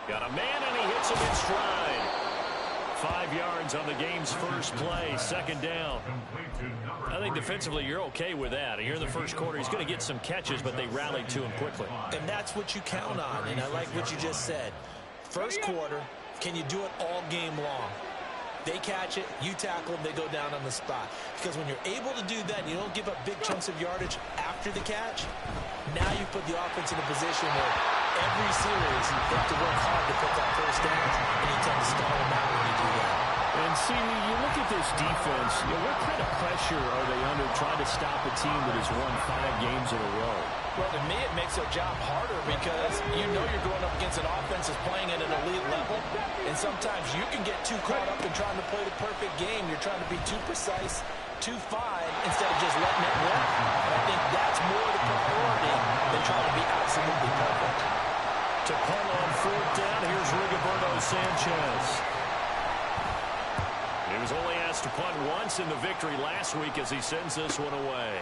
Got a man, and he hits him in stride. 5 yards on the game's first play, second down. I think defensively you're okay with that. Here in the first quarter, he's going to get some catches, but they rallied to him quickly. And that's what you count on, and I like what you just said. First quarter, can you do it all game long? They catch it, you tackle them, they go down on the spot. Because when you're able to do that, and you don't give up big chunks of yardage after the catch, now you put the offense in a position where every series you have to work hard to pick up first downs, and you tend to stall them out when you do that. And see, you look at this defense, what kind of pressure are they under trying to stop a team that has won 5 games in a row? Well, to me, it makes their job harder because you know you're going up against an offense that's playing at an elite level, and sometimes you can get too caught up in trying to play the perfect game. You're trying to be too precise, too fine, instead of just letting it rip. And I think that's more the priority than trying to be absolutely perfect. To punt on 4th down, here's Rigoberto Sanchez. He was only asked to punt once in the victory last week as he sends this one away.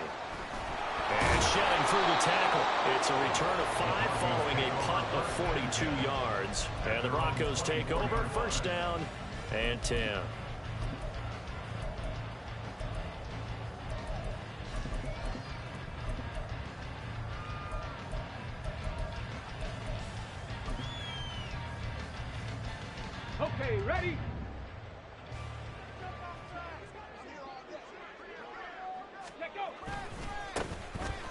And shedding through the tackle. It's a return of 5 following a punt of 42 yards. And the Broncos take over, first down and 10. Okay, ready?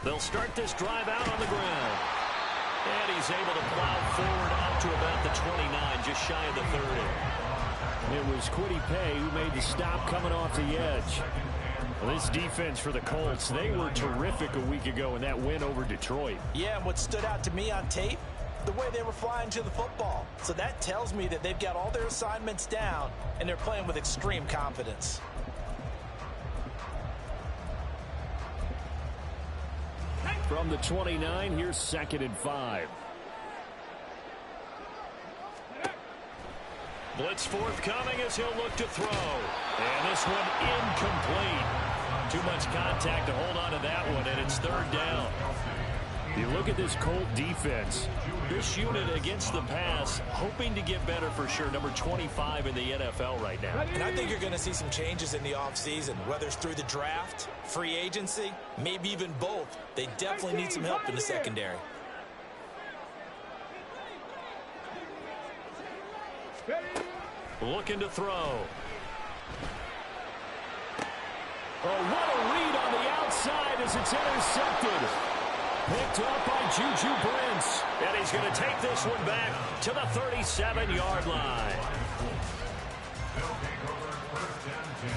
They'll start this drive out on the ground. And he's able to plow forward up to about the 29, just shy of the 30. It was Kwity Paye who made the stop coming off the edge. Well, this defense for the Colts, they were terrific a week ago in that win over Detroit. Yeah, and what stood out to me on tape, the way they were flying to the football. So that tells me that they've got all their assignments down, and they're playing with extreme confidence. From the 29, here's 2nd and 5. Blitz forthcoming as he'll look to throw. And this one incomplete. Too much contact to hold on to that one, and it's 3rd down. You look at this Colt defense. This unit against the pass, hoping to get better for sure. Number 25 in the NFL right now. And I think you're going to see some changes in the offseason, whether it's through the draft, free agency, maybe even both. They definitely need some help in the secondary. Looking to throw. Oh, what a read on the outside as it's intercepted. Picked up by Juju Brents. And he's going to take this one back to the 37-yard line. They'll take over 1st and 10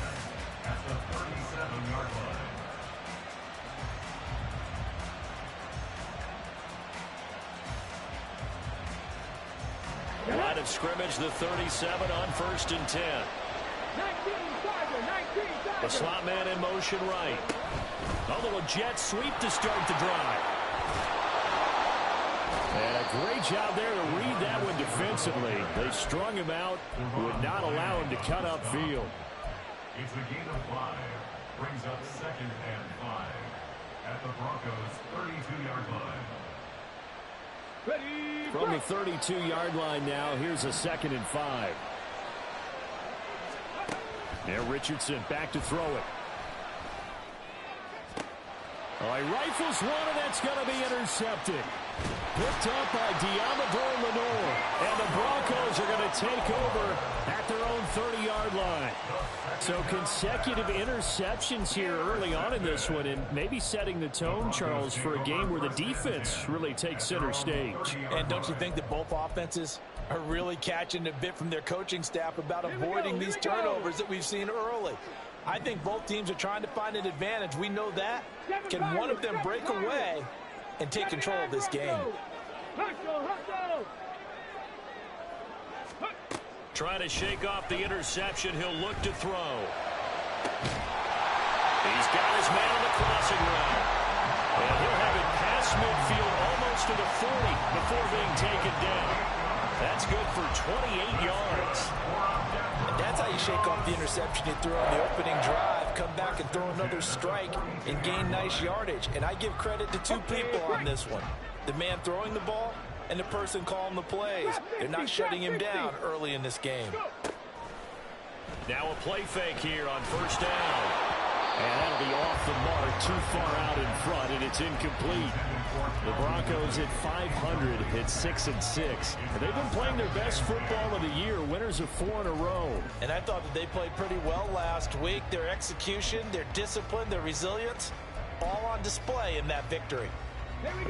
at the 37-yard line. Line of scrimmage, the 37 on 1st and 10. The slot man in motion right. A little jet sweep to start the drive. And a great job there to read that one defensively. They strung him out, would not allow him to cut upfield. It's a gain of 5. Brings up 2nd and 5 at the Broncos' 32-yard line. From the 32-yard line now, here's a 2nd and 5. Now Richardson back to throw it. Oh, he rifles one, and that's going to be intercepted. Picked up by Diamador Lenore. And the Broncos are going to take over at their own 30-yard line. So consecutive interceptions here early on in this one, and maybe setting the tone, Charles, for a game where the defense really takes center stage. And don't you think that both offenses are really catching a bit from their coaching staff about avoiding these turnovers that we've seen early? I think both teams are trying to find an advantage. We know that. Can one of them break away and take control of this game? Trying to shake off the interception. He'll look to throw. He's got his man on the crossing route. And he'll have it past midfield almost to the 40 before being taken down. That's good for 28 yards. And that's how you shake off the interception you threw on the opening drive, come back and throw another strike and gain nice yardage. And I give credit to two people on this one. The man throwing the ball and the person calling the plays. They're not shutting him down early in this game. Now a play fake here on first down. And that'll be off the mark, too far out in front, and it's incomplete. The Broncos at 500 at 6-6. And they've been playing their best football of the year, winners of 4 in a row. And I thought that they played pretty well last week. Their execution, their discipline, their resilience, all on display in that victory.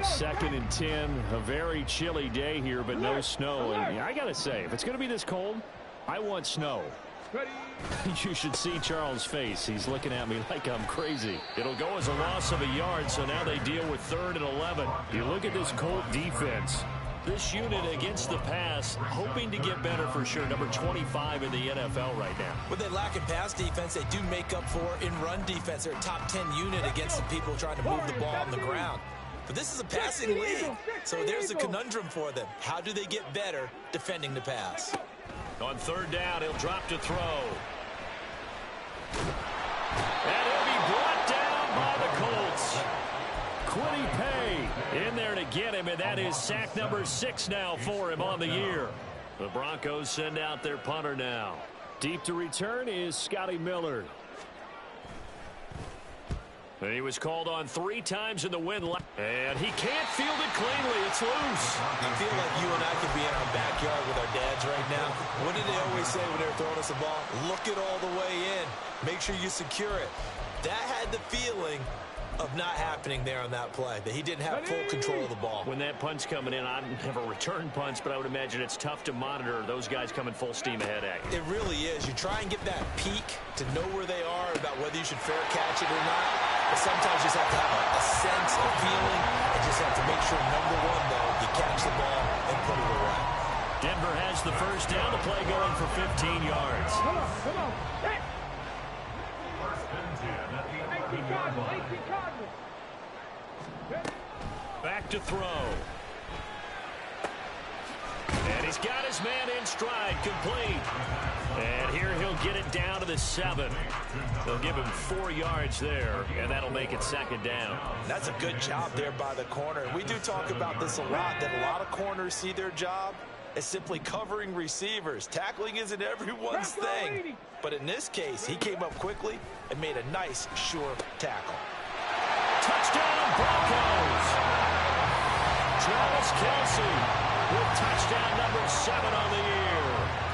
2nd and 10, a very chilly day here, but no snow. And I got to say, if it's going to be this cold, I want snow. You should see Charles' face. He's looking at me like I'm crazy. It'll go as a loss of a yard, so now they deal with 3rd and 11. You look at this Colt defense. This unit against the pass, hoping to get better for sure. Number 25 in the NFL right now. What they lack in pass defense, they do make up for in run defense. They're a top 10 unit against the people trying to move the ball on the ground. But this is a passing league, so there's a conundrum for them. How do they get better defending the pass? On 3rd down, he'll drop to throw. And he'll be brought down by the Colts. Quiddy Pay in there to get him, and that is sack number 6 now for him on the year. The Broncos send out their punter now. Deep to return is Scotty Miller. And he was called on 3 times in the win. And he can't field it cleanly. It's loose. I feel like you and I could be in our backyard with our dads right now. What did they always say when they were throwing us the ball? Look it all the way in. Make sure you secure it. That had the feeling of not happening there on that play, that he didn't have full control of the ball. When that punt's coming in, I never return punts, but I would imagine it's tough to monitor those guys coming full steam ahead at you. It really is. You try and get that peek to know where they are, about whether you should fair catch it or not. But sometimes you just have to have a sense, a feeling, and just have to make sure, number one, though, you catch the ball and put it away. Denver has the first down. The play going for 15 yards. Come on. Hey. First and 10 at the 11-yard line. Back to throw. And he's got his man in stride, complete. And here he'll get it down to the 7. They'll give him 4 yards there, and that'll make it 2nd down. That's a good job there by the corner. We do talk about this a lot, that a lot of corners see their job as simply covering receivers. Tackling isn't everyone's thing. But in this case, he came up quickly and made a nice, sure tackle. Touchdown, Broncos! Travis Kelce with touchdown number 7 on the year.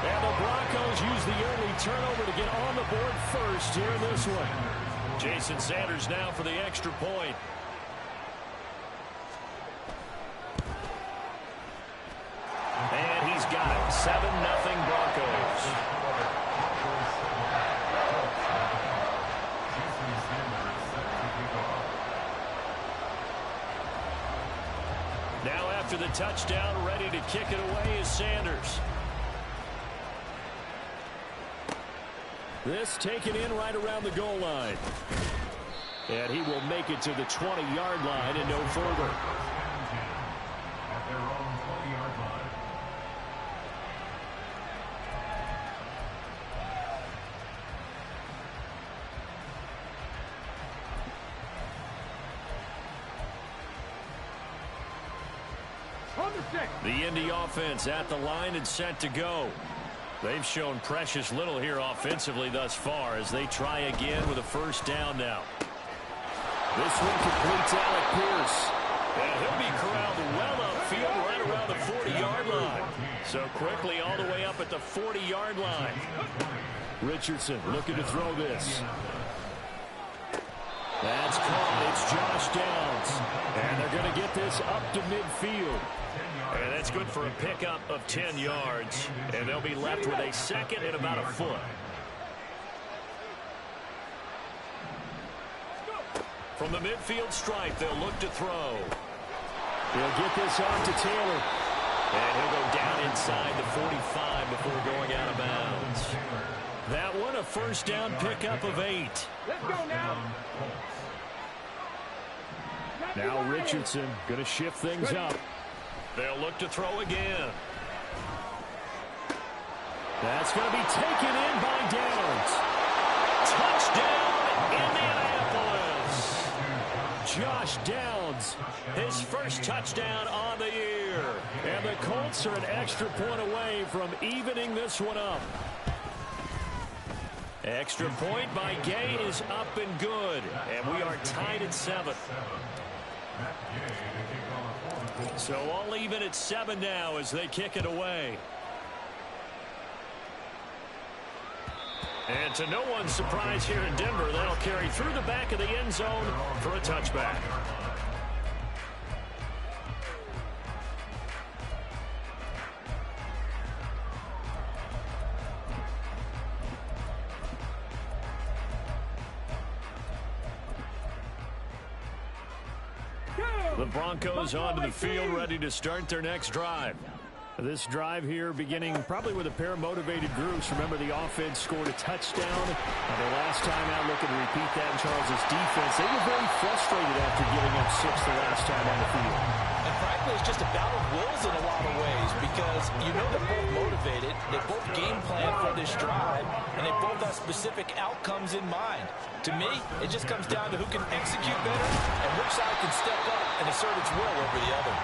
And the Broncos use the early turnover to get on the board first here in this one. Jason Sanders now for the extra point. And he's got it. 7-0 Broncos. Now after the touchdown, ready to kick it away is Sanders. This taken in right around the goal line. And he will make it to the 20-yard line and no further. At their own 20-yard line. The Indy offense at the line and set to go. They've shown precious little here offensively thus far as they try again with a first down now. This one completes Alec Pierce. And he'll be corralled well upfield right around the 40-yard line. So quickly all the way up at the 40-yard line. Richardson looking to throw this. That's caught. It's Josh Downs. And they're going to get this up to midfield. And that's good for a pickup of 10 yards. And they'll be left with a second and about a foot. From the midfield stripe, they'll look to throw. He'll get this off to Taylor. And he'll go down inside the 45 before going out of bounds. That one, a first down pickup of 8. Let's go now. Now Richardson going to shift things up. They'll look to throw again. That's going to be taken in by Downs. Touchdown, Indianapolis. Josh Downs, his first touchdown on the year. here. And the Colts are an extra point away from evening this one up. Extra point by Gay is up and good. And we are tied at 7. So all even at 7 now as they kick it away. And to no one's surprise here in Denver, they'll carry through the back of the end zone for a touchback. The Broncos onto the field, ready to start their next drive. This drive here beginning probably with a pair of motivated groups. Remember, the offense scored a touchdown. The last time out, looking to repeat that in Charles' defense. They were very frustrated after giving up 6 the last time on the field. And frankly, it's just a battle of wills in a lot of ways because you know they're both motivated. They both game plan for this drive, and they both have specific outcomes in mind. To me, it just comes down to who can execute better and which side can step up and assert its will over the other.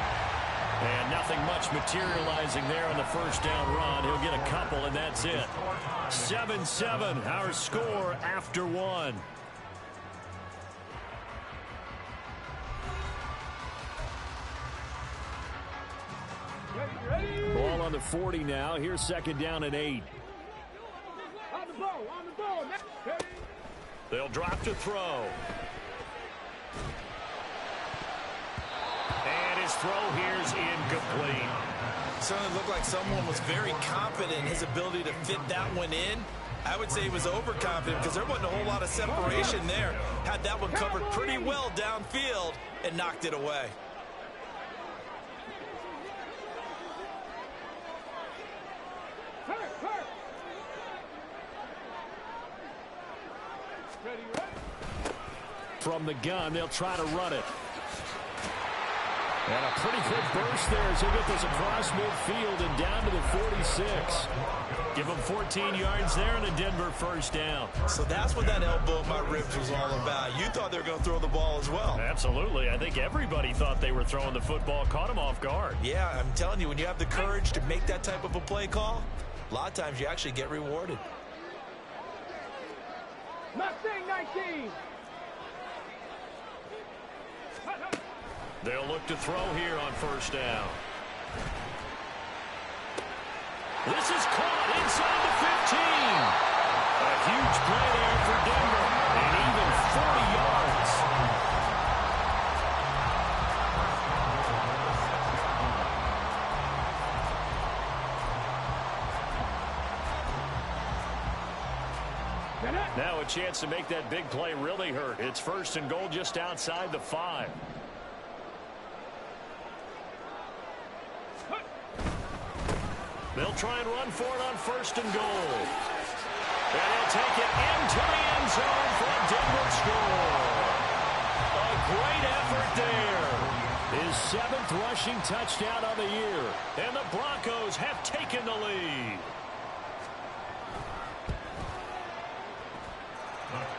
And nothing much materializing there on the first down run. He'll get a couple, and that's it. 7-7, our score after 1. Ball on the 40 now. Here's second down and 8. On the ball, man. They'll drop to throw. And his throw here's incomplete. Certainly looked like someone was very confident in his ability to fit that one in. I would say he was overconfident because there wasn't a whole lot of separation there. Had that one covered pretty well downfield and knocked it away. From the gun, they'll try to run it. And a pretty good burst there as he'll get this across midfield and down to the 46. Give him 14 yards there and a Denver first down. So that's what that elbow in my ribs was all about. You thought they were going to throw the ball as well. Absolutely. I think everybody thought they were throwing the football, caught him off guard. Yeah, I'm telling you, when you have the courage to make that type of a play call, a lot of times you actually get rewarded. Mustang 19. They'll look to throw here on first down. This is caught inside the 15. A huge play there for Denver, and even 40 yards. Now a chance to make that big play really hurt. It's first and goal just outside the 5. They'll try and run for it on first and goal. And he'll take it into the end zone for a Denver score. A great effort there. His 7th rushing touchdown of the year. And the Broncos have taken the lead.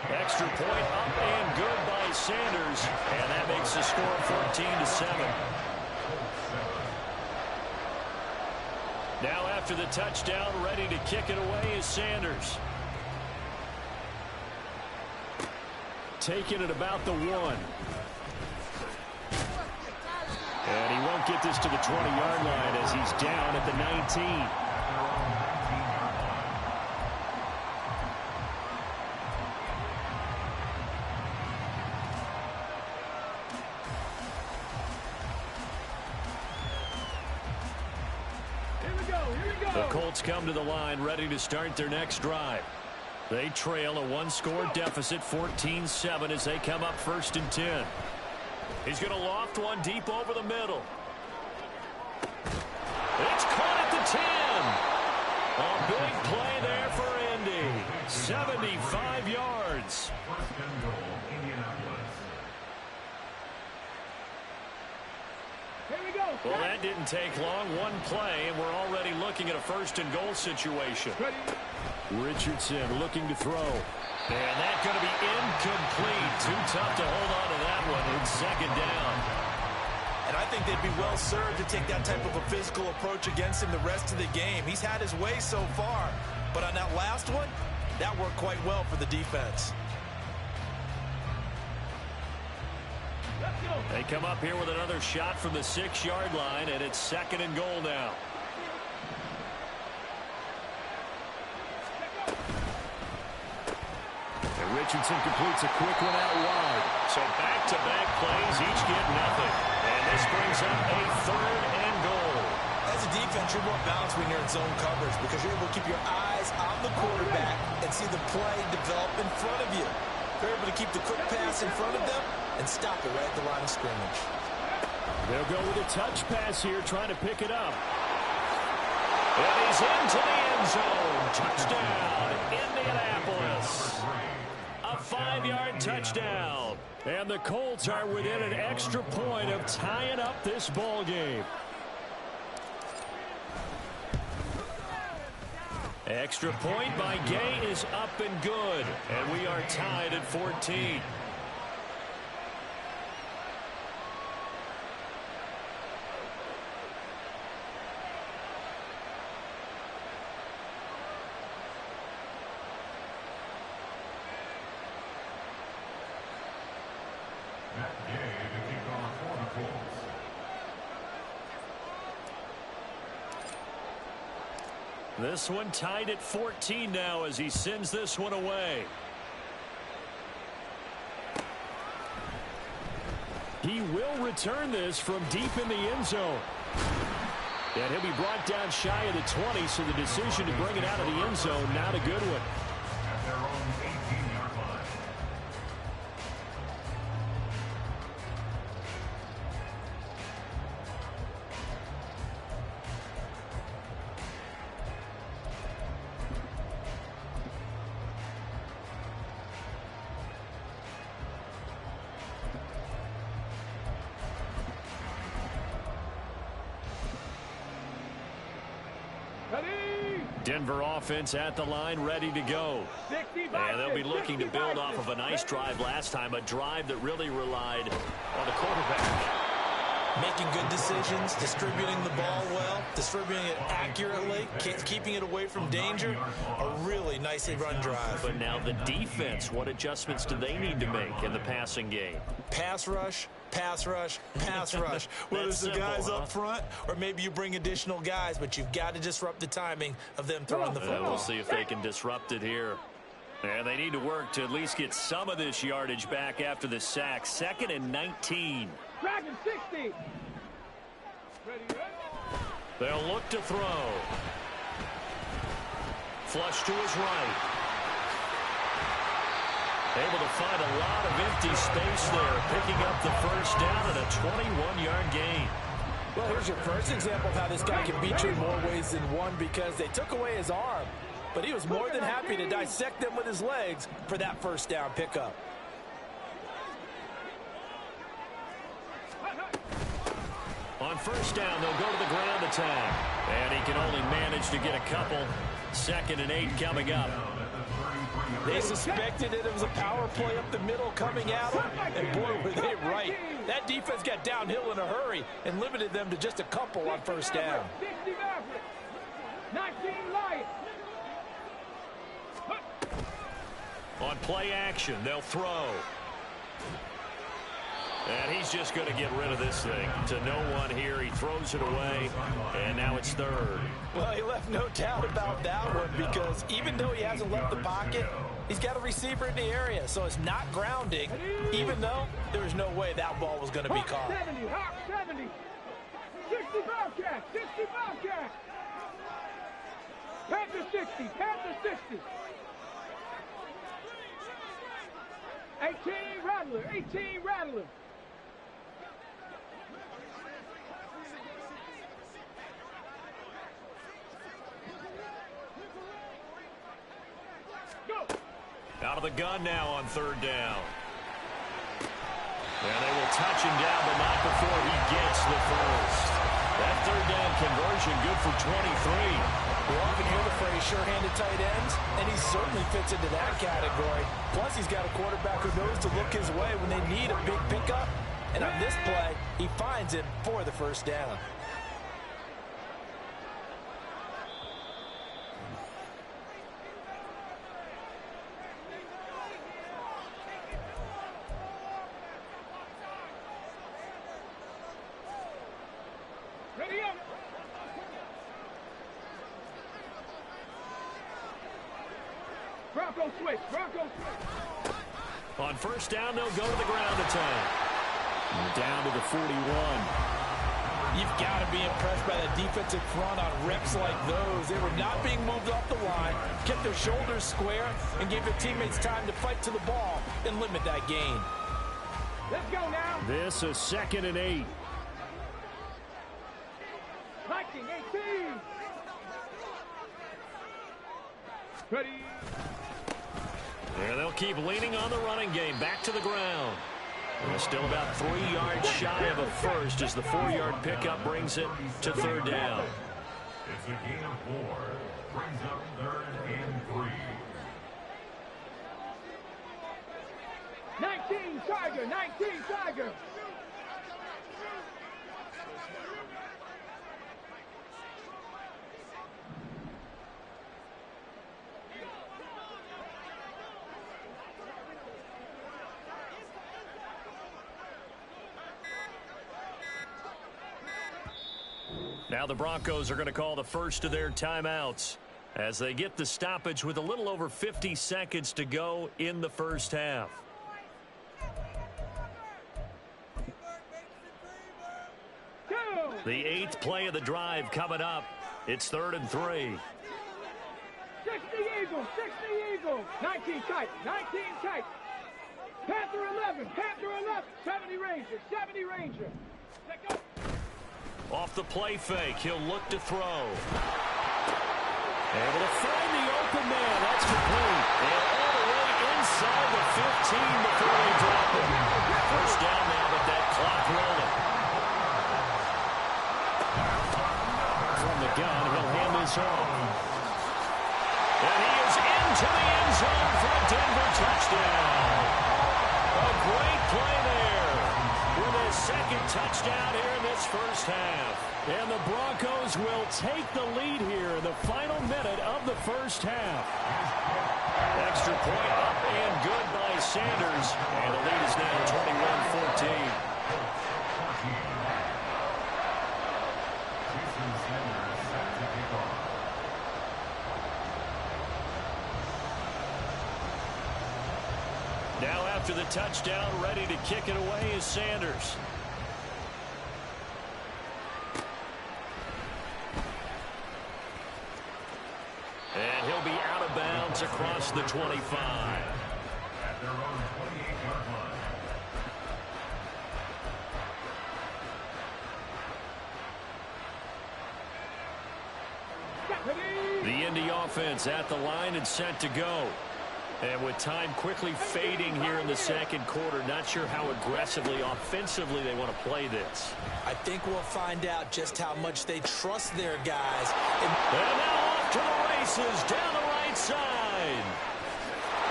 Extra point up and good by Sanders. And that makes the score 14-7. Now after the touchdown, ready to kick it away is Sanders. Taking it about the 1. And he won't get this to the 20-yard line as he's down at the 19. The Colts come to the line ready to start their next drive. They trail a 1-score deficit, 14-7, as they come up first and 10. He's going to loft one deep over the middle. It's caught at the 10. A big play there for Indy. 75 yards. First and goal, Indianapolis. Here we go. Well, that didn't take long. One play, and we're already looking at a first and goal situation. Ready. Richardson looking to throw. And that's going to be incomplete. Too tough to hold on to that one in second down. And I think they'd be well served to take that type of a physical approach against him the rest of the game. He's had his way so far, but on that last one, that worked quite well for the defense. They come up here with another shot from the 6-yard line, and it's 2nd and goal now. And Richardson completes a quick one out wide. So back-to-back plays, each get nothing. And this brings up a 3rd and goal. As a defense, you're more balanced when you're in zone coverage because you're able to keep your eyes on the quarterback and see the play develop in front of you. You're able to keep the quick pass in front of them and stop it right at the line of scrimmage. They'll go with a touch pass here, trying to pick it up. And he's into the end zone. Touchdown, Indianapolis. A 5-yard touchdown. And the Colts are within an extra point of tying up this ball game. Extra point by Gay is up and good. And we are tied at 14. This one tied at 14 now as he sends this one away. He will return this from deep in the end zone. And he'll be brought down shy of the 20, so the decision to bring it out of the end zone, not a good one. At their own 18-yard line. Denver offense at the line, ready to go. And they'll be looking to build off of a nice drive last time, a drive that really relied on the quarterback. Making good decisions, distributing the ball well, distributing it accurately, keeping it away from danger. A really nicely run drive. But now the defense, what adjustments do they need to make in the passing game? Pass rush, pass rush, pass rush. Whether it's the guys up front or maybe you bring additional guys, but you've got to disrupt the timing of them throwing the football. We'll see if they can disrupt it here. And they need to work to at least get some of this yardage back after the sack. 2nd and 19. Dragon 60. They'll look to throw. Flush to his right. Able to find a lot of empty space there, picking up the first down and a 21-yard gain. Well, here's your first example of how this guy can beat you in more ways than one, because they took away his arm, but he was more than happy to dissect them with his legs for that first down pickup. On first down, they'll go to the ground attack. And he can only manage to get a couple. 2nd and 8 coming up. They suspected it was a power play up the middle coming at them, and boy, were they right. That defense got downhill in a hurry and limited them to just a couple on first down. 19 Lions. On play action, they'll throw. And he's just going to get rid of this thing to no one here. He throws it away, and now it's 3rd. Well, he left no doubt about that one, because even though he hasn't left the pocket, he's got a receiver in the area, so it's not grounding, even though there was no way that ball was going to be caught. 70, Hawk 70. 60 Bobcat, 60 Bobcat. Panther 60, Panther 60. 18 Rattler, 18 Rattler. Out of the gun now on 3rd down. And they will touch him down, but not before he gets the first. That 3rd down conversion good for 23. We often hear the phrase sure-handed tight ends, and he certainly fits into that category. Plus, he's got a quarterback who knows to look his way when they need a big pickup. And on this play, he finds him for the first down. Ready up. Bronco switch. Bronco switch. On first down, they'll go to the ground attack. And down to the 41. You've got to be impressed by the defensive front on reps like those. They were not being moved off the line, kept their shoulders square, and gave their teammates time to fight to the ball and limit that gain. Let's go now. This is 2nd and 8. 19-18. Ready. Yeah, they'll keep leaning on the running game. Back to the ground. They're still about 3 yards shy of a first as the 4-yard pickup brings it to 3rd down. It's a gain of 4. Brings up 3rd and 3. 19 Tiger. 19 Tiger. Now the Broncos are going to call the first of their timeouts as they get the stoppage with a little over 50 seconds to go in the first half. The 8th play of the drive coming up. It's 3rd and 3. 60 Eagles. 60 Eagles. 19 tight. 19 tight. Panther 11. Panther 11. 70 Ranger. 70 Ranger. Let go. Off the play fake, he'll look to throw. Able to find the open man. That's complete. And all the way inside the 15 before they drop it. First down now with that clock rolling. From the gun, he'll hand this off. And he is into the end zone for a Denver touchdown. A great play there with his 2nd touchdown here in this first half. And the Broncos will take the lead here in the final minute of the first half. Extra point up and good by Sanders. And the lead is now 21-14. Now after the touchdown, ready to kick it away is Sanders. And he'll be out of bounds across the 25. At their own 28-yard line. The Indy offense at the line and set to go. And with time quickly fading here in the 2nd quarter, not sure how aggressively, offensively they want to play this. I think we'll find out just how much they trust their guys. And now off to the races down the right side.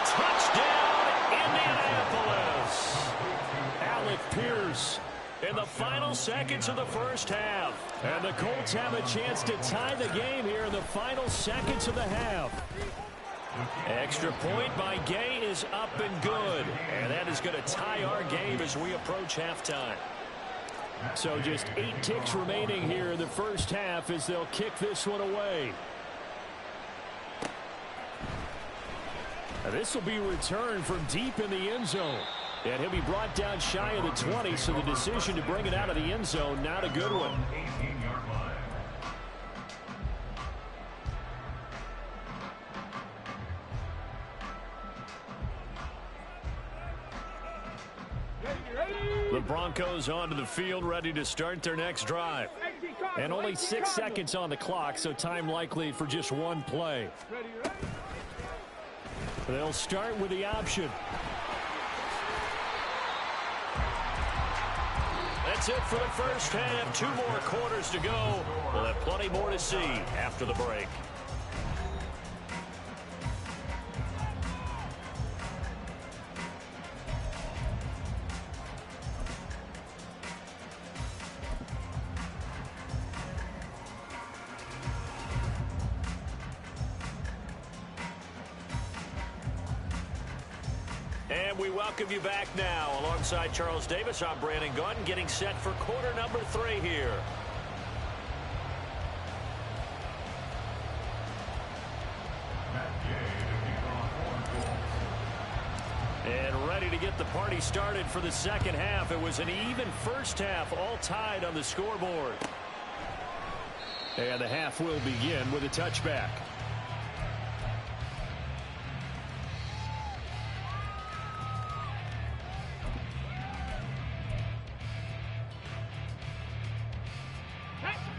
Touchdown, Indianapolis. Alec Pierce in the final seconds of the first half. And the Colts have a chance to tie the game here in the final seconds of the half. Extra point by Gay is up and good. And that is going to tie our game as we approach halftime. So just 8 ticks remaining here in the first half as they'll kick this one away. Now this will be returned from deep in the end zone. And he'll be brought down shy of the 20, so the decision to bring it out of the end zone, not a good one. 18-yard line. The Broncos onto the field, ready to start their next drive. And only 6 seconds on the clock, so time likely for just one play. They'll start with the option. That's it for the first half. 2 more quarters to go. We'll have plenty more to see after the break. And we welcome you back now. Alongside Charles Davis, I'm Brandon Gaudin, getting set for quarter number 3 here. And ready to get the party started for the second half. It was an even first half, all tied on the scoreboard. And the half will begin with a touchback.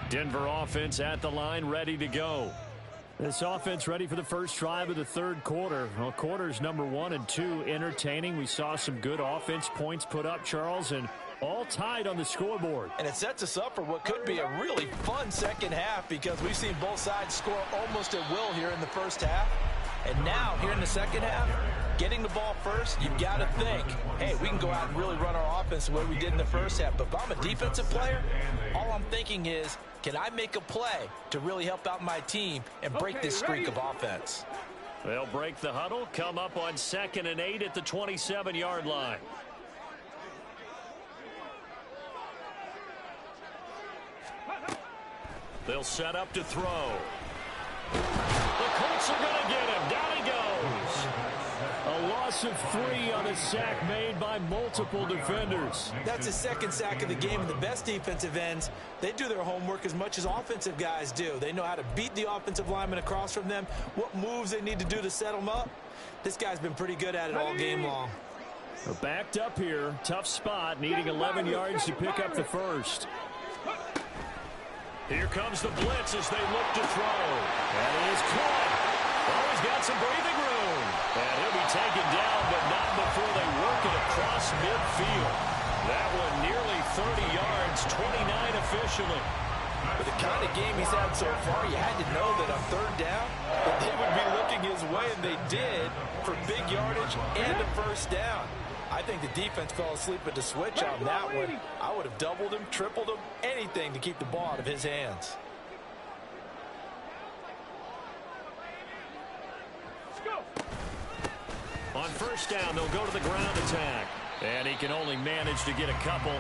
Denver offense at the line, ready to go. This offense ready for the first drive of the third quarter. Well, quarters number 1 and 2 entertaining. We saw some good offense points put up, Charles, and all tied on the scoreboard. And it sets us up for what could be a really fun second half because we've seen both sides score almost at will here in the first half. And now, here in the second half, getting the ball first, you've got to think, hey, we can go out and really run our offense the way we did in the first half. But if I'm a defensive player, all I'm thinking is, can I make a play to really help out my team and break this streak of offense? They'll break the huddle, come up on 2nd and 8 at the 27-yard line. They'll set up to throw. The Colts are going to get him. Down he goes. A loss of 3 on a sack made by multiple defenders. That's the second sack of the game, and the best defensive ends, they do their homework as much as offensive guys do. They know how to beat the offensive lineman across from them, what moves they need to do to set them up. This guy's been pretty good at it all game long. They're backed up here. Tough spot, needing 11 yards to pick up the first. Here comes the blitz as they look to throw. And it is caught. Oh, he's got some breathing room. And he'll be taken down, but not before they work it across midfield. That one nearly 30 yards, 29 officially. With the kind of game he's had so far, you had to know that on third down, that they would be looking his way, and they did, for big yardage and a first down. I think the defense fell asleep at the switch on that one. I would have doubled him, tripled him, anything to keep the ball out of his hands. On first down, they'll go to the ground attack. And he can only manage to get a couple.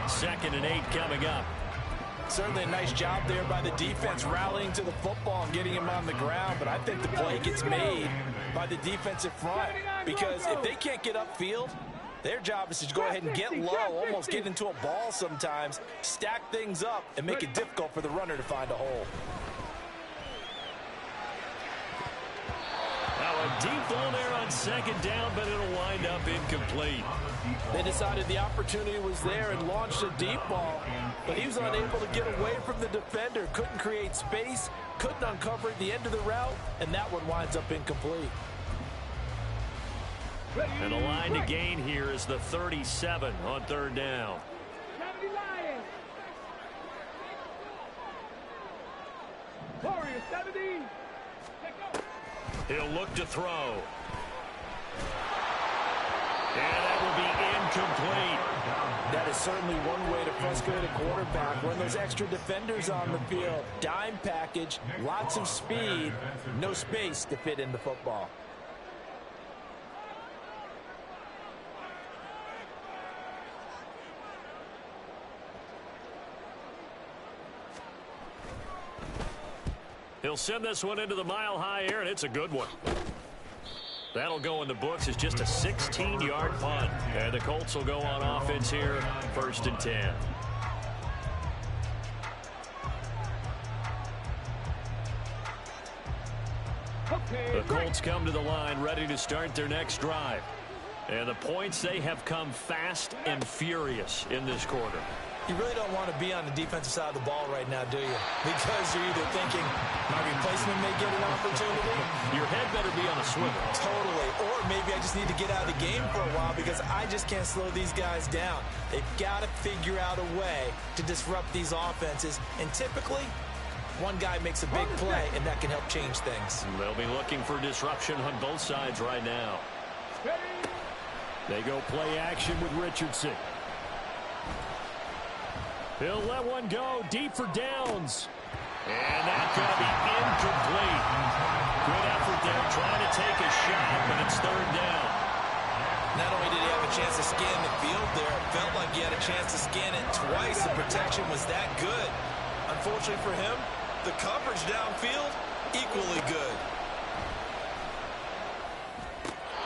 2nd and 8 coming up. Certainly a nice job there by the defense rallying to the football and getting him on the ground, but I think the play gets made by the defensive front because if they can't get upfield, their job is to go ahead and get low, almost get into a ball sometimes, stack things up, and make it difficult for the runner to find a hole. Now a deep ball there on 2nd down, but it'll wind up incomplete. They decided the opportunity was there and launched a deep ball, but he was unable to get away from the defender, couldn't create space, couldn't uncover at the end of the route, and that one winds up incomplete. And the line to gain here is the 37 on 3rd down. 70 Lions. Warriors 70. He'll look to throw. And that will be incomplete. That is certainly one way to frustrate a quarterback. Run those extra defenders on the field. Dime package, lots of speed, no space to fit in the football. He'll send this one into the mile-high air, and it's a good one. That'll go in the books as just a 16-yard punt. And the Colts will go on offense here, 1st and 10. The Colts come to the line ready to start their next drive. And the points, they have come fast and furious in this quarter. You really don't want to be on the defensive side of the ball right now, do you? Because you're either thinking, my replacement may get an opportunity. Your head better be on a swivel. Totally. Or maybe I just need to get out of the game for a while because I just can't slow these guys down. They've got to figure out a way to disrupt these offenses. And typically, one guy makes a big play, and that can help change things. They'll be looking for disruption on both sides right now. They go play action with Richardson. He'll let one go deep for downs. And that's going to be incomplete. Good effort there trying to take a shot, but it's 3rd down. Not only did he have a chance to scan the field there, it felt like he had a chance to scan it twice. The protection was that good. Unfortunately for him, the coverage downfield, equally good.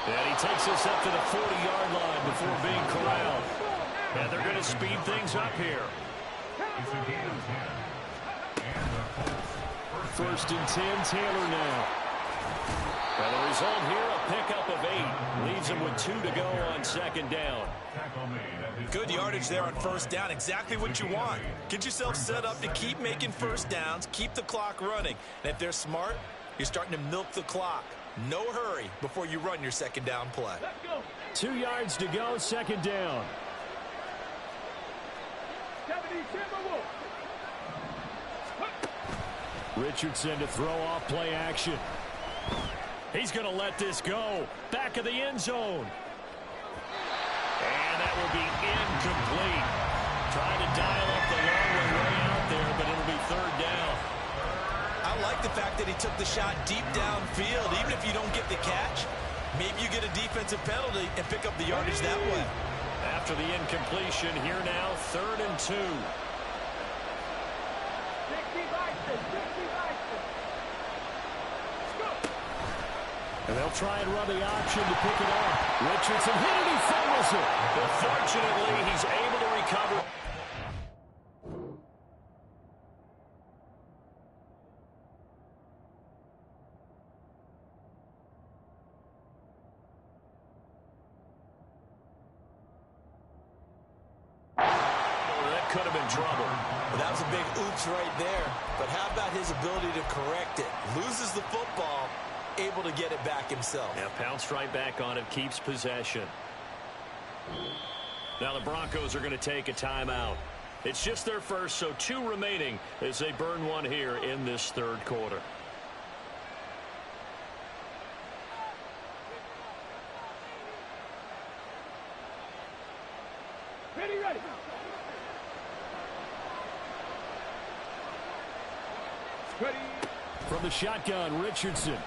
And he takes us up to the 40-yard line before being corralled. And they're going to speed things up here. It's a gain of 10. And the Colts. First and 10, Taylor now. And the result here, a pickup of 8. Leaves him with 2 to go on second down. Good yardage there on first down. Exactly what you want. Get yourself set up to keep making first downs, keep the clock running. And if they're smart, you're starting to milk the clock. No hurry before you run your second down play. 2 yards to go, second down. Richardson to throw off play action. He's going to let this go. Back of the end zone. And that will be incomplete. Trying to dial up the long way out there, but it'll be third down. I like the fact that he took the shot deep downfield. Even if you don't get the catch, maybe you get a defensive penalty and pick up the yardage that way. After the incompletion, here now, 3rd and 2. And they'll try and run the option to pick it up. Richardson hit it, he fumbles it. But fortunately, he's able to recover. That could have been trouble. Well, that was a big oops right there. But how about his ability to correct it? Loses the football, able to get it back himself. Yeah, pounced right back on it, keeps possession. Now the Broncos are going to take a timeout. It's just their first, so 2 remaining as they burn one here in this third quarter. Ready, ready. Ready. From the shotgun, Richardson.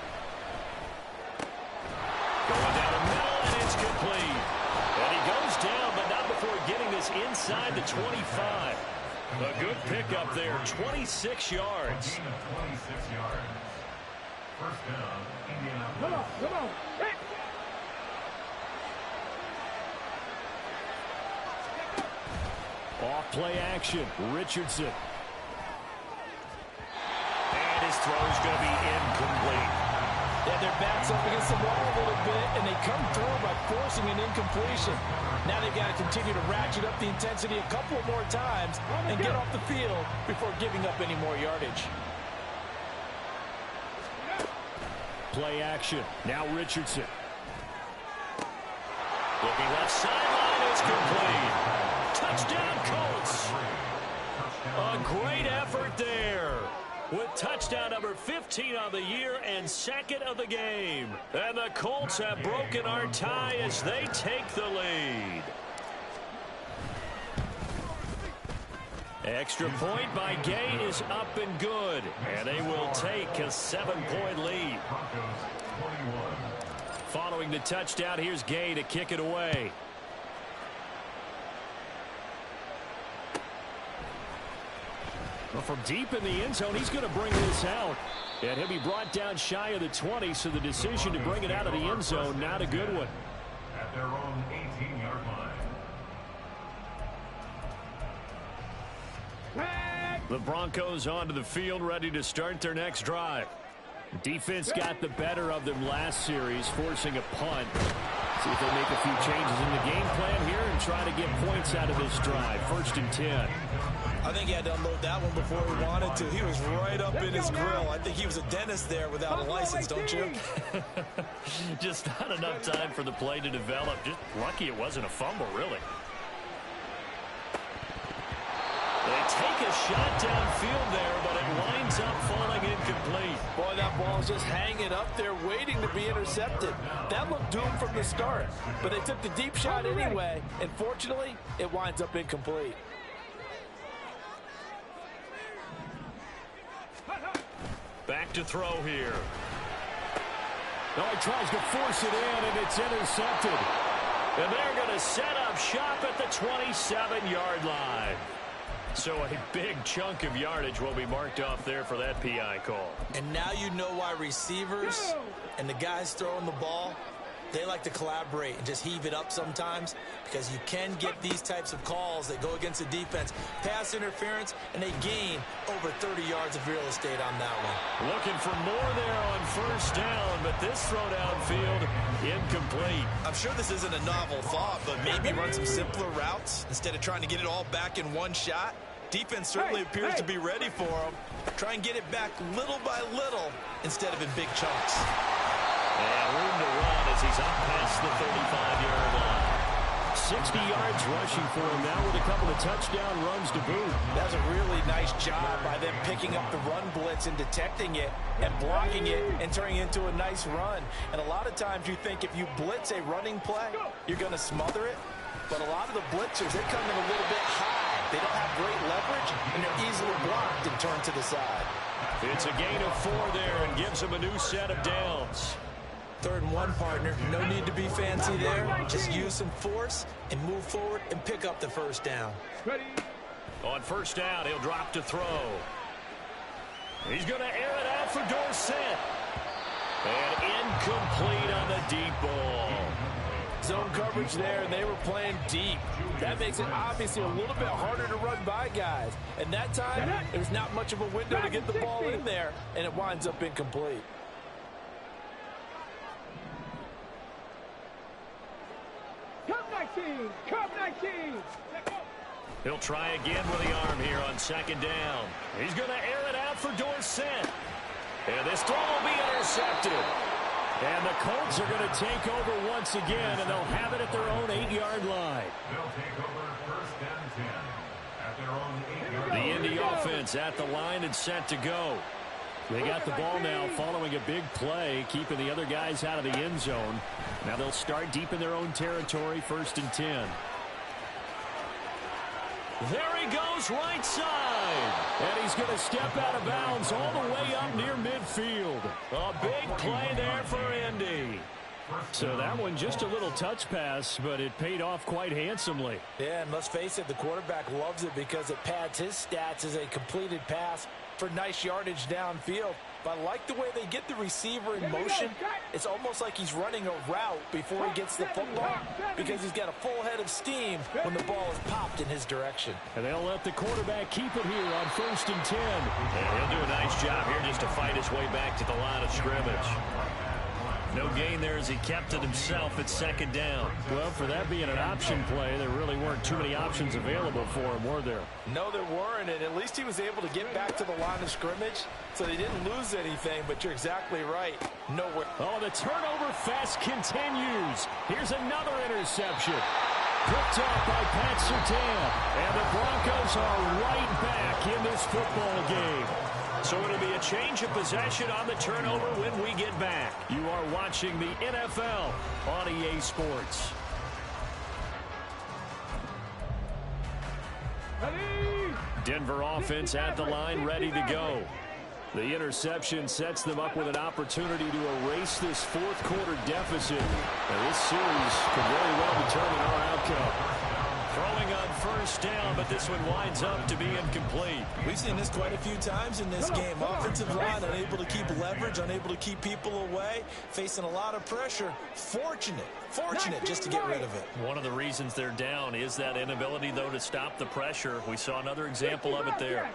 Going down the middle, and it's complete. And he goes down, but not before getting this inside the 25. A good pickup there, 26 yards. Gain of 26 yards. First down, Indianapolis. Come on, come on. Hit. Off play action, Richardson. And his throw's going to be incomplete. Yeah, their backs up against the wall a little bit, and they come through by forcing an incompletion. Now they've got to continue to ratchet up the intensity a couple more times and get off the field before giving up any more yardage. Play action. Now Richardson. Looking left sideline. It's complete. Touchdown, Colts. A great effort there. With touchdown number 15 on the year and 2nd of the game. And the Colts have broken our tie as they take the lead. Extra point by Gay is up and good. And they will take a 7-point lead. Following the touchdown, here's Gay to kick it away. Well, from deep in the end zone, he's going to bring this out. And he'll be brought down shy of the 20, so the decision to bring it out of the end zone, not a good one. At their own 18-yard line. The Broncos onto the field, ready to start their next drive. Defense got the better of them last series, forcing a punt. See if they make a few changes in the game plan here and try to get points out of this drive. 1st and 10. I think he had to unload that one before he wanted to. He was right up in his grill. I think he was a dentist there without a license, don't you? Just not enough time for the play to develop. Just lucky it wasn't a fumble, really. They take a shot downfield there, but it winds up falling incomplete. Boy, that ball's just hanging up there waiting to be intercepted. That looked doomed from the start, but they took the deep shot anyway, and fortunately, it winds up incomplete. Back to throw here. Oh, he tries to force it in, and it's intercepted. And they're going to set up shop at the 27-yard line. So a big chunk of yardage will be marked off there for that PI call. And now you know why receivers and the guys throwing the ball, they like to collaborate and just heave it up sometimes, because you can get these types of calls that go against the defense. Pass interference, and they gain over 30 yards of real estate on that one. Looking for more there on first down, but this throw downfield incomplete. I'm sure this isn't a novel thought, but maybe run some simpler routes instead of trying to get it all back in one shot. Defense certainly appears to be ready for him. Try and get it back little by little instead of in big chunks. And room to run as he's up past the 35-yard line. 60 yards rushing for him now with a couple of touchdown runs to boot. That's a really nice job by them picking up the run blitz and detecting it and blocking it and turning it into a nice run. And a lot of times you think if you blitz a running play, you're going to smother it. But a lot of the blitzers, they come in a little bit high. They don't have great leverage, and they're easily blocked and turned to the side. It's a gain of 4 there and gives them a new set of downs. 3rd and 1, partner. No need to be fancy there. Just use some force and move forward and pick up the first down. On first down, he'll drop to throw. He's going to air it out for Dorsett. And incomplete on the deep ball. Zone coverage there, and they were playing deep. That makes it obviously a little bit harder to run by guys. And that time, there's not much of a window to get the ball in there, and it winds up incomplete. Cup 19. He'll try again with the arm here on 2nd down. He's going to air it out for Dorsett. And this throw will be intercepted. And the Colts are going to take over once again, and they'll have it at their own 8-yard line. They'll take over 1st and 10 at their own 8-yard line. The Indy offense at the line and set to go. They got the ball now following a big play, keeping the other guys out of the end zone. Now they'll start deep in their own territory, 1st and 10. There he goes, right side. And he's going to step out of bounds all the way up near midfield. A big play there for Indy. So that one just a little touch pass, but it paid off quite handsomely. Yeah, and let's face it, the quarterback loves it because it pads his stats as a completed pass for nice yardage downfield. But I like the way they get the receiver in motion. It's almost like he's running a route before he gets the football, because he's got a full head of steam when the ball is popped in his direction. And they'll let the quarterback keep it here on 1st and 10. And he'll do a nice job here just to fight his way back to the line of scrimmage. No gain there as he kept it himself at 2nd down. Well, for that being an option play, there really weren't too many options available for him, were there? No, there weren't, and at least he was able to get back to the line of scrimmage, so they didn't lose anything, but you're exactly right. Nowhere. Oh, the turnover fest continues. Here's another interception. Picked up by Pat Surtain, and the Broncos are right back in this football game. So it'll be a change of possession on the turnover when we get back. You are watching the NFL on EA Sports. Denver offense at the line, ready to go. The interception sets them up with an opportunity to erase this 4th quarter deficit. And this series could very well determine our outcome. Throwing on first down, but this one winds up to be incomplete. We've seen this quite a few times in this game. Offensive line unable to keep leverage, unable to keep people away, facing a lot of pressure. Fortunate just to get rid of it. One of the reasons they're down is that inability, though, to stop the pressure. We saw another example of it there.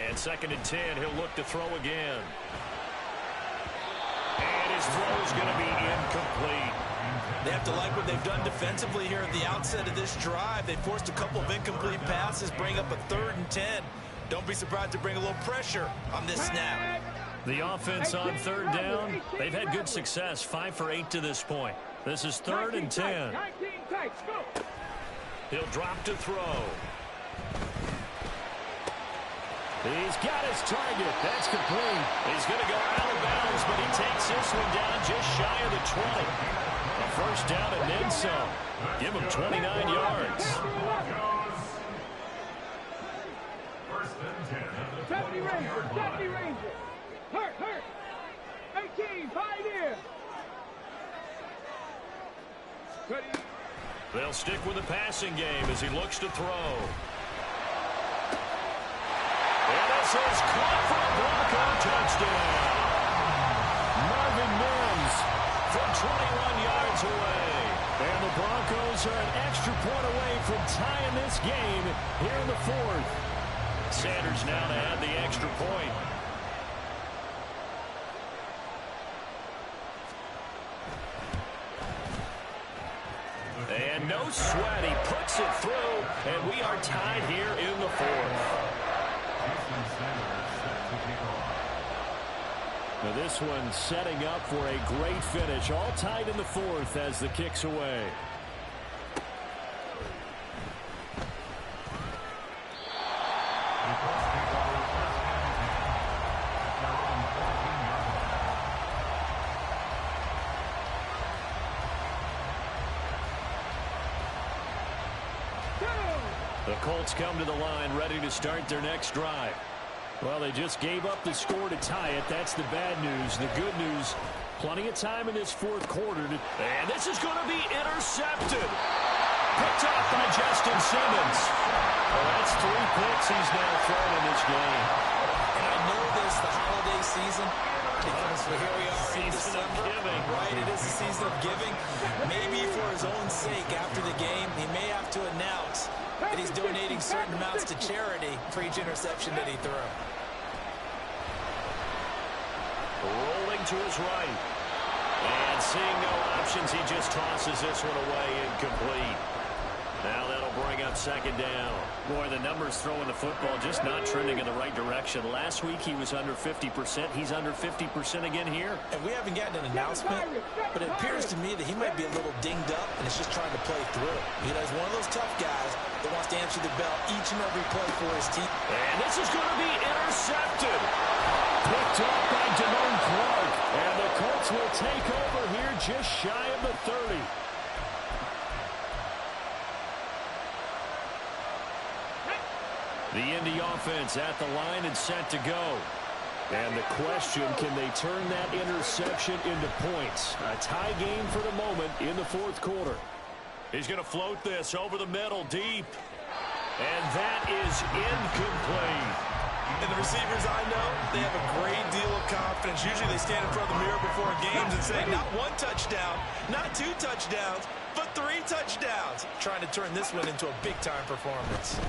And 2nd and 10, he'll look to throw again. And his throw is going to be incomplete. They have to like what they've done defensively here at the outset of this drive. They forced a couple of incomplete passes, bring up a 3rd and 10. Don't be surprised to bring a little pressure on this snap. The offense on 3rd down, they've had good success, 5 for 8 to this point. This is 3rd and 10. He'll drop to throw. He's got his target. That's complete. He's going to go out of bounds, but he takes this one down just shy of the 20. A first down and then some. Give him 29 yards. 1st and 10 at the 70 Ranger, 70 Ranger. Hurt. 18, 5 here. They'll stick with the passing game as he looks to throw. And this is caught for a Bronco touchdown. Marvin Mims from 21 yards away. And the Broncos are an extra point away from tying this game here in the fourth. Sanders now to add the extra point. And no sweat, he puts it through, and we are tied here in the fourth. Now this one setting up for a great finish, all tied in the fourth as the kick's away. The Colts come to the line ready to start their next drive. Well, they just gave up the score to tie it. That's the bad news. The good news, plenty of time in this fourth quarter. And this is going to be intercepted. Picked up by Justin Simmons. Well, that's 3 picks he's now thrown in this game. And I know this, the holiday season, because here we are in December. Right, it is the season of giving. Maybe for his own sake after the game, he may have to announce that he's donating certain amounts to charity for each interception that he threw. Rolling to his right. And seeing no options, he just tosses this one away incomplete. Now that'll bring up second down. Boy, the numbers throwing the football just not trending in the right direction. Last week he was under 50%. He's under 50% again here. And we haven't gotten an announcement, but it appears to me that he might be a little dinged up and is just trying to play through. You know, he's one of those tough guys that wants to answer the bell each and every play for his team. And this is going to be intercepted. Picked up by Damone Clark. And the Colts will take over here just shy of the 30. The Indy offense at the line and set to go. And the question, can they turn that interception into points? A tie game for the moment in the fourth quarter. He's going to float this over the middle deep. And that is incomplete. And the receivers I know, they have a great deal of confidence. Usually they stand in front of the mirror before games and say, not 1 touchdown, not 2 touchdowns, but 3 touchdowns. Trying to turn this one into a big-time performance.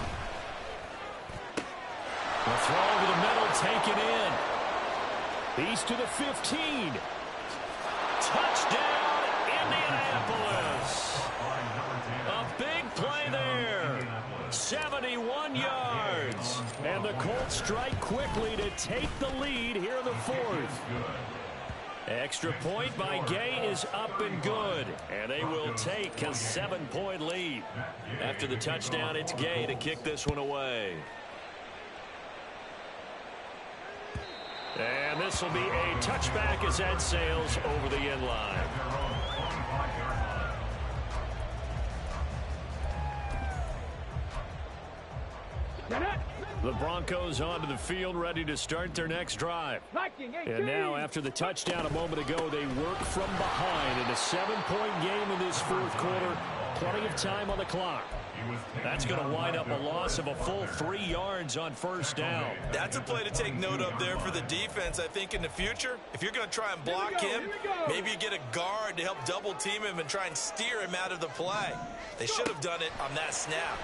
The throw over the middle, taken in. He's to the 15. Touchdown, Indianapolis. A big play there. 71 yards. And the Colts strike quickly to take the lead here in the fourth. Extra point by Gay is up and good. And they will take a 7-point lead. After the touchdown, it's Gay to kick this one away. And this will be a touchback as that sails over the end line. The Broncos onto the field, ready to start their next drive. And now, after the touchdown a moment ago, they work from behind in a 7-point game in this fourth quarter. Plenty of time on the clock. That's going to wind up a loss of a full 3 yards on first down. That's a play to take note of there for the defense, I think, in the future. If you're going to try and block him, maybe you get a guard to help double team him and try and steer him out of the play. They should have done it on that snap.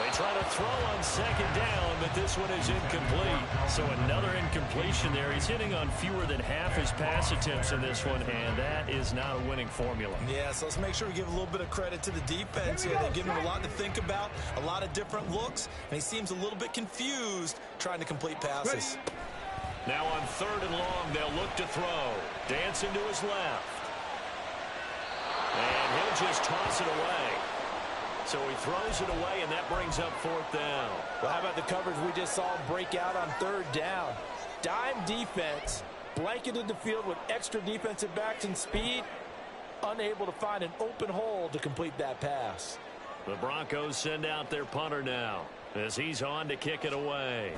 They try to throw on second down, but this one is incomplete. So another incompletion there. He's hitting on fewer than half his pass attempts in this one, and that is not a winning formula. Yeah, so let's make sure we give a little bit of credit to the defense here. They've given him a lot to think about, a lot of different looks, and he seems a little bit confused trying to complete passes. Now on 3rd and long, they'll look to throw. Dancing to his left. And he'll just toss it away. So he throws it away, and that brings up 4th down. Well, how about the coverage we just saw him break out on 3rd down? Dime defense, blanketed the field with extra defensive backs and speed, unable to find an open hole to complete that pass. The Broncos send out their punter now as he's on to kick it away.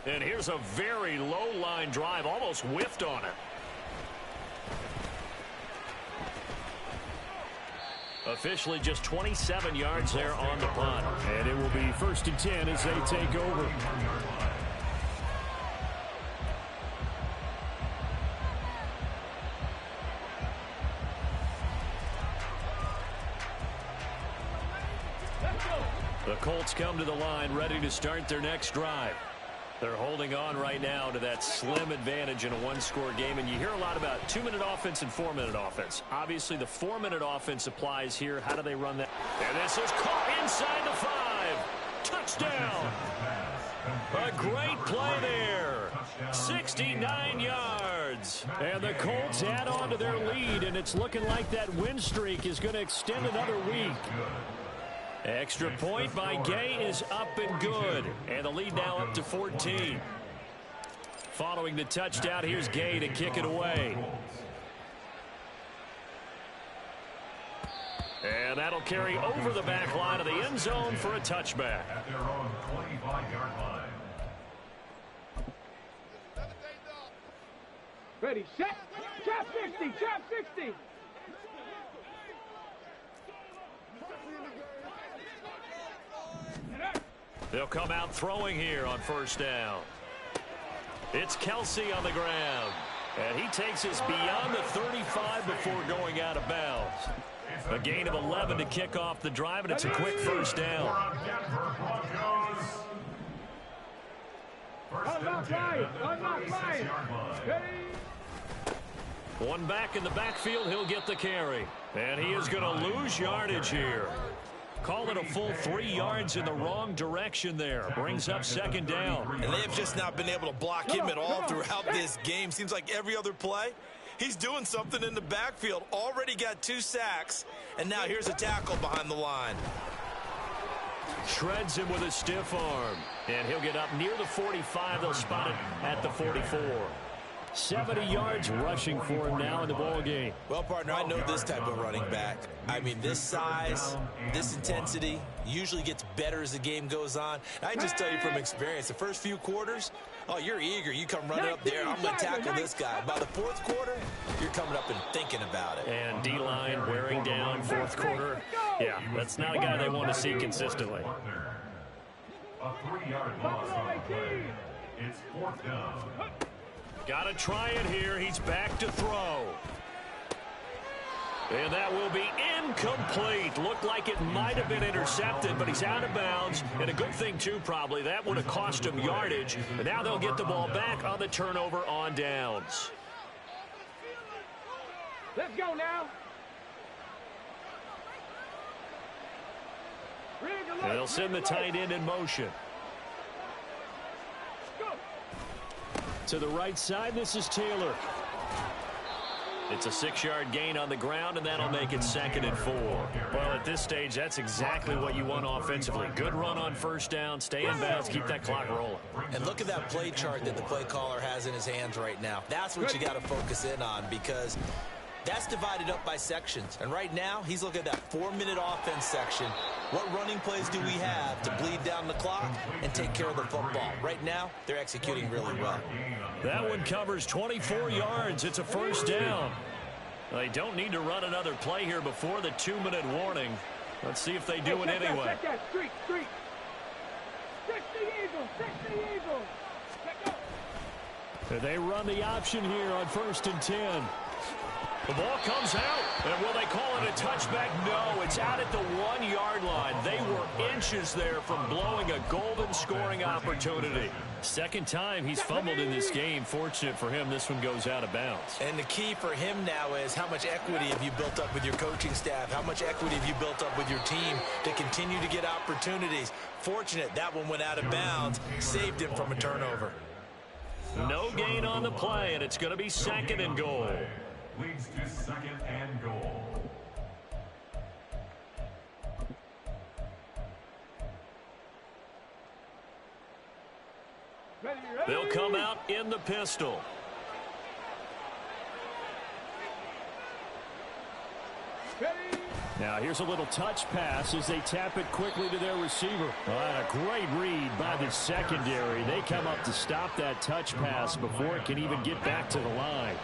And here's a very low line drive, almost whiffed on it. Officially just 27 yards there on the punt. And it will be 1st and 10 as they take over. The Colts come to the line ready to start their next drive. They're holding on right now to that slim advantage in a one-score game, and you hear a lot about 2-minute offense and 4-minute offense. Obviously, the 4-minute offense applies here. How do they run that? And this is caught inside the 5. Touchdown. A great play there. 69 yards. And the Colts add on to their lead, and it's looking like that win streak is going to extend another week. Extra point by Gay is up and good. And the lead now up to 14. Following the touchdown, here's Gay to kick it away. And that'll carry over the back line of the end zone for a touchback. At their own 25-yard line. Ready, set, trap 60, trap 60. They'll come out throwing here on 1st down. It's Kelsey on the ground. And he takes us beyond the 35 before going out of bounds. A gain of 11 to kick off the drive, and it's a quick 1st down. Unlock line, unlock line. Ready. One back in the backfield, he'll get the carry. And he is going to lose yardage here. Call it a full 3 yards in the wrong direction there. Brings up 2nd down. And they've just not been able to block him at all throughout this game. Seems like every other play, he's doing something in the backfield. Already got 2 sacks, and now here's a tackle behind the line. Shreds him with a stiff arm. And he'll get up near the 45. They'll spot it at the 44. 70 yards rushing for him now in the ball game. Well, partner, I know this type of running back. I mean, this size, this intensity usually gets better as the game goes on. I just tell you from experience, the first few quarters, oh, you're eager. You come running up there, I'm going to tackle this guy. By the 4th quarter, you're coming up and thinking about it. And D-line wearing down 4th quarter. Yeah, that's not a guy they want to see consistently. A 3-yard loss on the play. It's 4th down. Got to try it here. He's back to throw. And that will be incomplete. Looked like it might have been intercepted, but he's out of bounds. And a good thing, too, probably. That would have cost him yardage. And now they'll get the ball back on the turnover on downs. Let's go now. And they'll send the tight end in motion. To the right side, this is Taylor. It's a 6-yard gain on the ground, and that'll make it 2nd and 4. Well, at this stage, that's exactly what you want offensively. Good run on 1st down, stay in bounds, keep that clock rolling. And look at that play chart that the play caller has in his hands right now. That's what you got to focus in on, because that's divided up by sections. And right now, he's looking at that 4-minute offense section. What running plays do we have to bleed down the clock and take care of the football? Right now, they're executing really well. That one covers 24 yards. It's a 1st down. They don't need to run another play here before the 2-minute warning. Let's see if they do it anyway. Street. 60 Eagles, 60 Eagles. They run the option here on 1st and 10. The ball comes out, and will they call it a touchback? No, it's out at the 1-yard line. They were inches there from blowing a golden scoring opportunity. 2nd time he's fumbled in this game. Fortunate for him, this one goes out of bounds. And the key for him now is how much equity have you built up with your coaching staff? How much equity have you built up with your team to continue to get opportunities? Fortunate that one went out of bounds, saved him from a turnover. No gain on the play, and it's going to be 2nd and goal. Leads to 2nd and goal. They'll come out in the pistol. Now here's a little touch pass as they tap it quickly to their receiver. And a great read by the secondary. They come up to stop that touch pass before it can even get back to the line.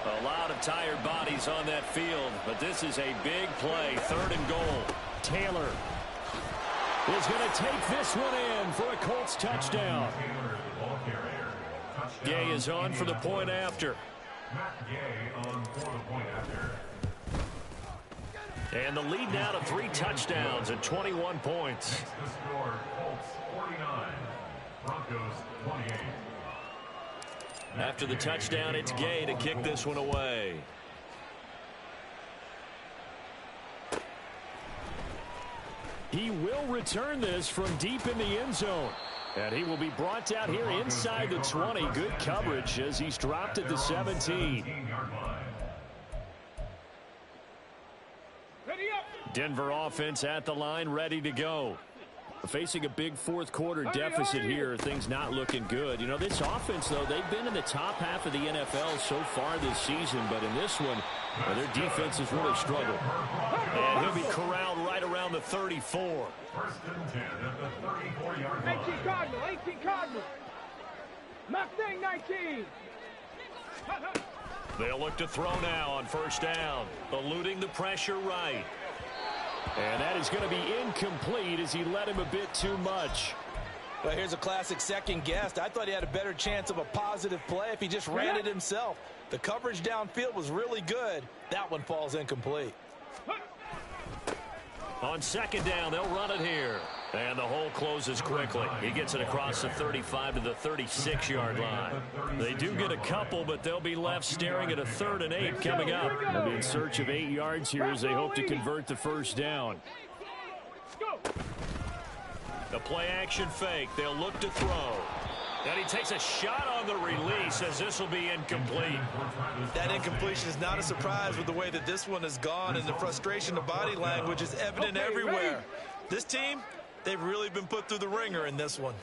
A lot of tired bodies on that field, but this is a big play. 3rd and goal. Taylor is going to take this one in for a Colts touchdown. Gay is on for the point after. And the lead now to 3 touchdowns and 21 points. The score, Colts 49, Broncos 28. After the touchdown, it's Gay to kick this one away. He will return this from deep in the end zone. And he will be brought out here inside the 20. Good coverage as he's dropped at the 17. Denver offense at the line, ready to go. Facing a big 4th quarter deficit here, things not looking good. You know, this offense, though, they've been in the top half of the NFL so far this season, but in this one, their defense has really struggled. And he'll be corralled right around the 34. 1st and 10 at the 34-yard line. 18 Cardinal, 18 Cardinal. Mustang 19. They'll look to throw now on 1st down, eluding the pressure right. And that is going to be incomplete as he led him a bit too much. Well, here's a classic second guess. I thought he had a better chance of a positive play if he just ran it himself. The coverage downfield was really good. That one falls incomplete. On 2nd down, they'll run it here. And the hole closes quickly. He gets it across the 35 to the 36-yard line. They do get a couple, but they'll be left staring at a 3rd and 8 coming up. They'll be in search of 8 yards here as they hope to convert the 1st down. The play-action fake. They'll look to throw. And he takes a shot on the release as this will be incomplete. That incompletion is not a surprise with the way that this one has gone, and the frustration of body language is evident everywhere. This team, they've really been put through the ringer in this one.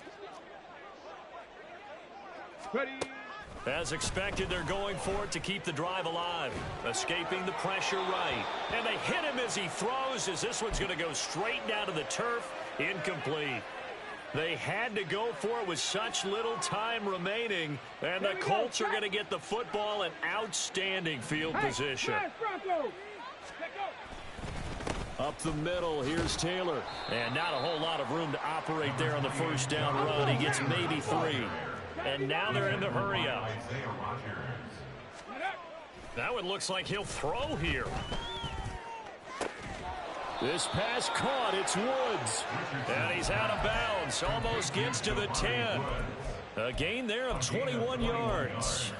As expected, they're going for it to keep the drive alive. Escaping the pressure right. And they hit him as he throws, as this one's going to go straight down to the turf. Incomplete. They had to go for it with such little time remaining. And the Colts are going to get the football in outstanding field position. Up the middle, here's Taylor. And not a whole lot of room to operate there on the 1st down run. He gets maybe 3. And now they're in the hurry up. That one looks like he'll throw here. This pass caught. It's Woods. And he's out of bounds. Almost gets to the 10. A gain there of 21 yards.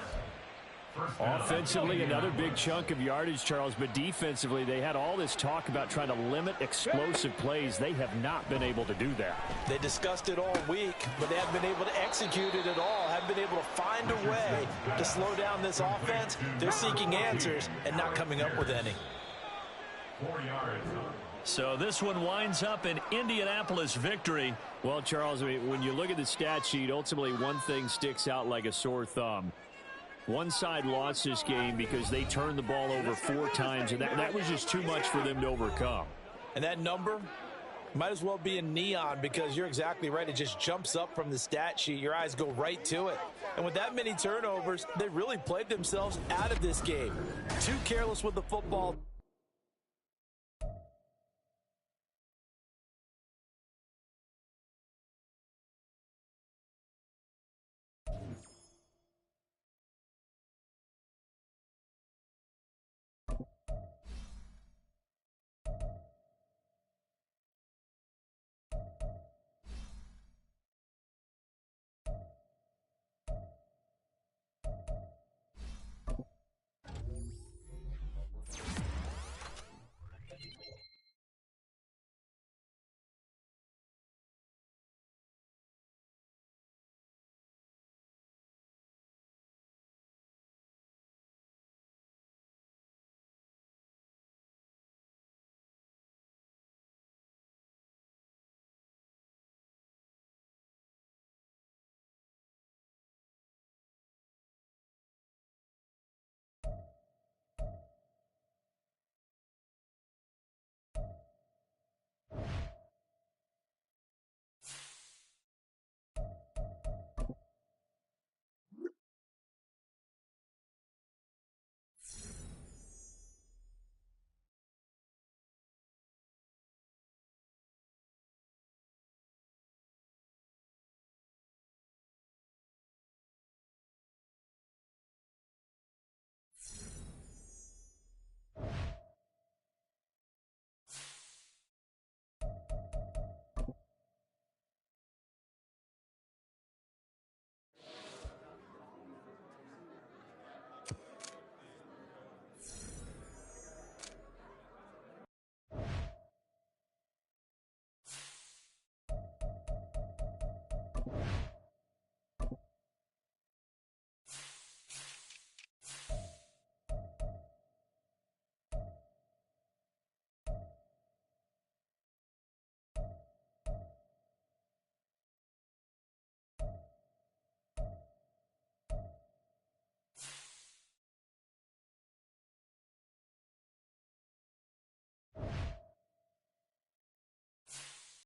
Offensively, another big chunk of yardage, Charles, but defensively, they had all this talk about trying to limit explosive plays. They have not been able to do that. They discussed it all week, but they haven't been able to execute it at all, haven't been able to find a way to slow down this offense. They're seeking answers and not coming up with any. 4 yards. So this one winds up an Indianapolis victory. Well, Charles, I mean, when you look at the stat sheet, ultimately one thing sticks out like a sore thumb. One side lost this game because they turned the ball over 4 times, and that was just too much for them to overcome. And that number might as well be in neon, because you're exactly right. It just jumps up from the stat sheet. Your eyes go right to it. And with that many turnovers, they really played themselves out of this game. Too careless with the football.